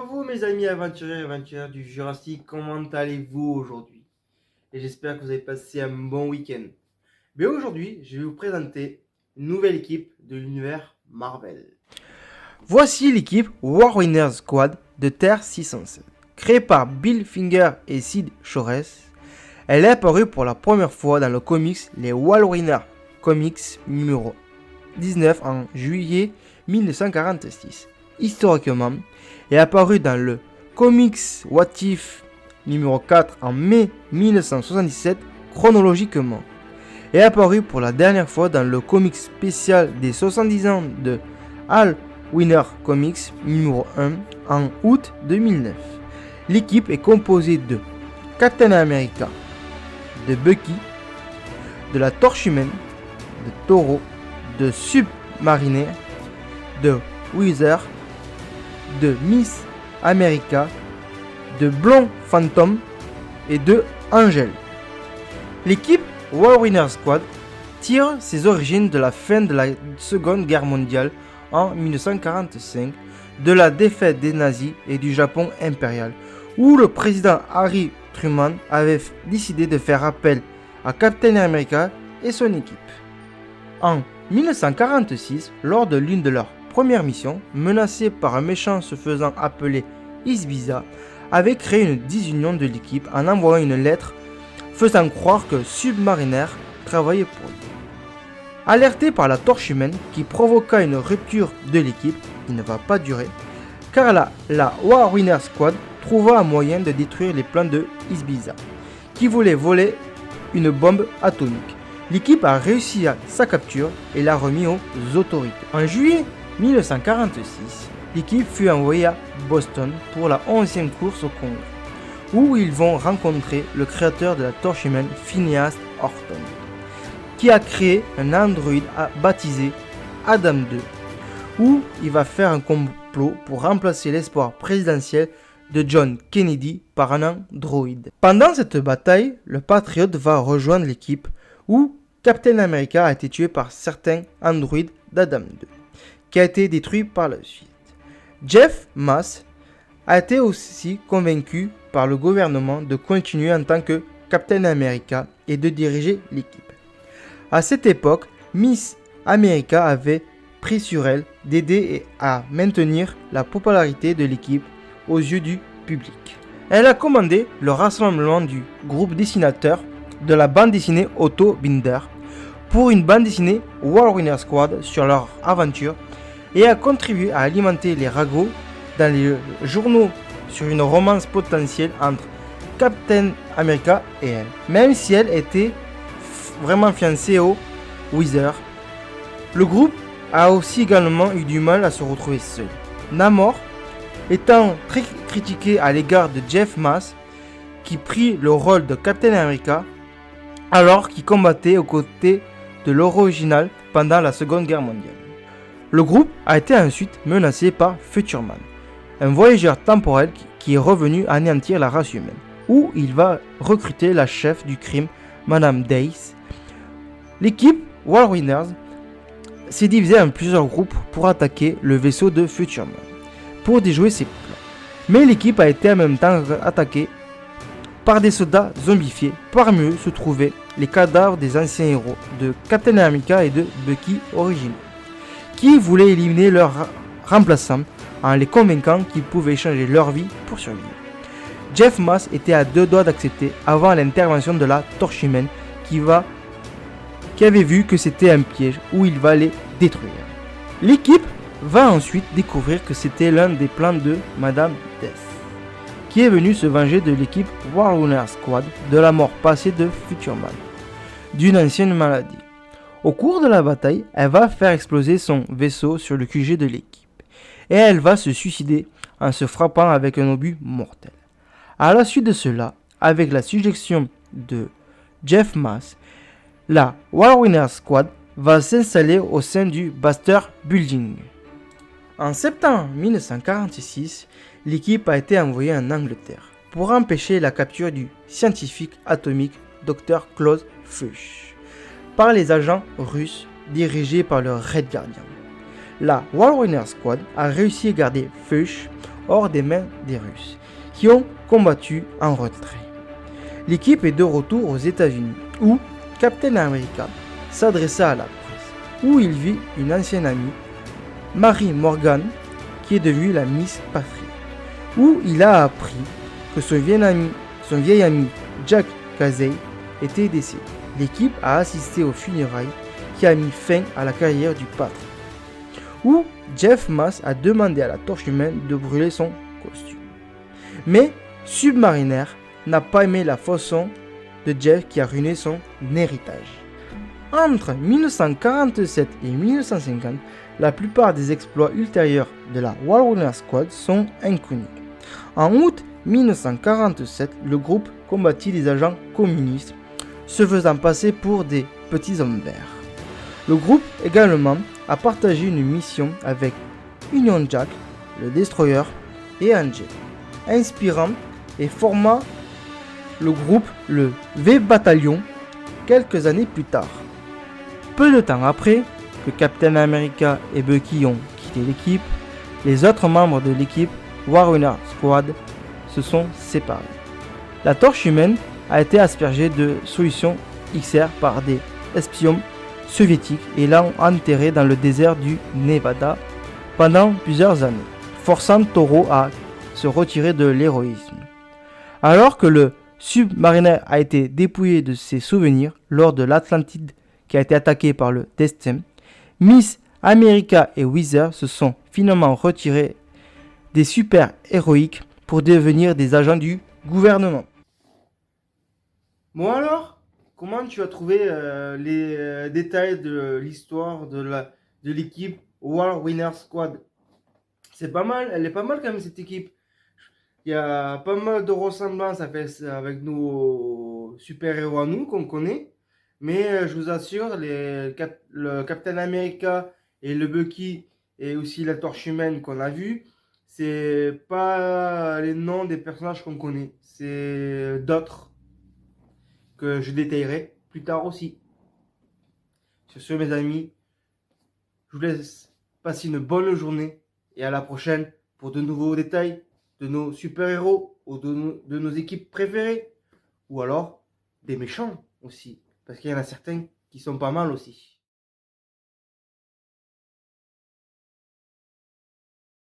à vous mes amis aventuriers et aventurières du Jurassique, comment allez-vous aujourd'hui? Et j'espère que vous avez passé un bon week-end. Mais aujourd'hui, je vais vous présenter une nouvelle équipe de l'univers Marvel. Voici l'équipe War Winner Squad de Terre 607. Créée par Bill Finger et Sid Chores, elle est apparue pour la première fois dans le comics Les War Winner Comics numéro 19 en juillet 1946. Historiquement, est apparue dans le Comics What If numéro 4 en mai 1977 chronologiquement. Est apparue pour la dernière fois dans le comic spécial des 70 ans de All Winner Comics numéro 1 en août 2009. L'équipe est composée de Captain America, de Bucky, de la Torche Humaine, de Toro, de Submariner, de Wither, de Miss America, de Blond Phantom et de Angel. L'équipe War Winner Squad tire ses origines de la fin de la Seconde Guerre mondiale en 1945, de la défaite des nazis et du Japon impérial, où le président Harry Truman avait décidé de faire appel à Captain America et son équipe. En 1946, lors de l'une de leurs premières missions, menacée par un méchant se faisant appeler Isbiza, avait créé une désunion de l'équipe en envoyant une lettre faisant croire que Submariner travaillait pour lui. Alerté par la Torche Humaine qui provoqua une rupture de l'équipe qui ne va pas durer, car la War Winner Squad trouva un moyen de détruire les plans de Isbiza, qui voulait voler une bombe atomique. L'équipe a réussi à sa capture et l'a remis aux autorités. En juillet 1946, l'équipe fut envoyée à Boston pour la 11e course au Congrès, où ils vont rencontrer le créateur de la Torche Humaine, Phineas Horton, qui a créé un androïde baptisé Adam 2, où il va faire un complot pour remplacer l'espoir présidentiel de John Kennedy par un androïde. Pendant cette bataille, le Patriote va rejoindre l'équipe où Captain America a été tué par certains androïdes d'Adam 2, qui a été détruit par la suite. Jeff Mass a été aussi convaincu par le gouvernement de continuer en tant que Captain America et de diriger l'équipe. À cette époque, Miss America avait pris sur elle d'aider à maintenir la popularité de l'équipe aux yeux du public. Elle a commandé le rassemblement du groupe dessinateur de la bande dessinée Otto Binder pour une bande dessinée War Winner Squad sur leur aventure et a contribué à alimenter les ragots dans les journaux sur une romance potentielle entre Captain America et elle, même si elle était vraiment fiancée au Wither. Le groupe a aussi également eu du mal à se retrouver seul. Namor étant très critiqué à l'égard de Jeff Mass, qui prit le rôle de Captain America alors qu'il combattait aux côtés de l'original pendant la Seconde Guerre mondiale. Le groupe a été ensuite menacé par Futureman, un voyageur temporel qui est revenu anéantir la race humaine, où il va recruter la chef du crime, Madame Dace. L'équipe War Winners s'est divisée en plusieurs groupes pour attaquer le vaisseau de Futureman, pour déjouer ses plans. Mais l'équipe a été en même temps attaquée par des soldats zombifiés. Parmi eux se trouvaient les cadavres des anciens héros de Captain America et de Bucky originaux, qui voulaient éliminer leurs remplaçants en les convainquant qu'ils pouvaient changer leur vie pour survivre. Jeff Mass était à deux doigts d'accepter avant l'intervention de la Torche Humaine qui avait vu que c'était un piège où il va les détruire. L'équipe va ensuite découvrir que c'était l'un des plans de Madame Death, qui est venu se venger de l'équipe War Winner Squad de la mort passée de Futureman, d'une ancienne maladie. Au cours de la bataille, elle va faire exploser son vaisseau sur le QG de l'équipe, et elle va se suicider en se frappant avec un obus mortel. À la suite de cela, avec la suggestion de Jeff Mass, la War Winner Squad va s'installer au sein du Baxter Building. En septembre 1946, l'équipe a été envoyée en Angleterre pour empêcher la capture du scientifique atomique Dr. Claude Fuchs par les agents russes dirigés par le Red Guardian. La War Winner Squad a réussi à garder Fuchs hors des mains des Russes, qui ont combattu en retrait. L'équipe est de retour aux États-Unis, où Captain America s'adressa à la presse, où il vit une ancienne amie, Mary Morgan, qui est devenue la Miss Patrie, où il a appris que son vieil ami Jack Casey était décédé. L'équipe a assisté aux funérailles qui a mis fin à la carrière du pâtre, où Jeff Mass a demandé à la Torche Humaine de brûler son costume. Mais Submariner n'a pas aimé la façon de Jeff qui a ruiné son héritage. Entre 1947 et 1950, la plupart des exploits ultérieurs de la War Squad sont inconnus. En août 1947, le groupe combattit des agents communistes, se faisant passer pour des petits hommes verts. Le groupe également a partagé une mission avec Union Jack, le Destroyer et Angel, inspirant et forma le groupe le V-Battalion quelques années plus tard. Peu de temps après que Captain America et Bucky ont quitté l'équipe, les autres membres de l'équipe War Squad se sont séparés. La Torche Humaine a été aspergée de solutions XR par des espions soviétiques et l'ont enterré dans le désert du Nevada pendant plusieurs années, forçant Toro à se retirer de l'héroïsme. Alors que le Submariner a été dépouillé de ses souvenirs lors de l'Atlantide qui a été attaqué par le Destin, Miss America et Wither se sont finalement retirés des super-héroïques pour devenir des agents du gouvernement. Bon alors, comment tu as trouvé les détails de l'histoire de l'équipe War Winner Squad? C'est pas mal, elle est pas mal quand même cette équipe. Il y a pas mal de ressemblances avec nos super-héros à nous qu'on connaît. Mais je vous assure, le Captain America et le Bucky et aussi la Torche Humaine qu'on a vu, c'est pas les noms des personnages qu'on connaît. C'est d'autres que je détaillerai plus tard aussi. Sur ce, mes amis, je vous laisse passer une bonne journée et à la prochaine pour de nouveaux détails de nos super-héros ou de nos équipes préférées. Ou alors des méchants aussi. Parce qu'il y en a certains qui sont pas mal aussi.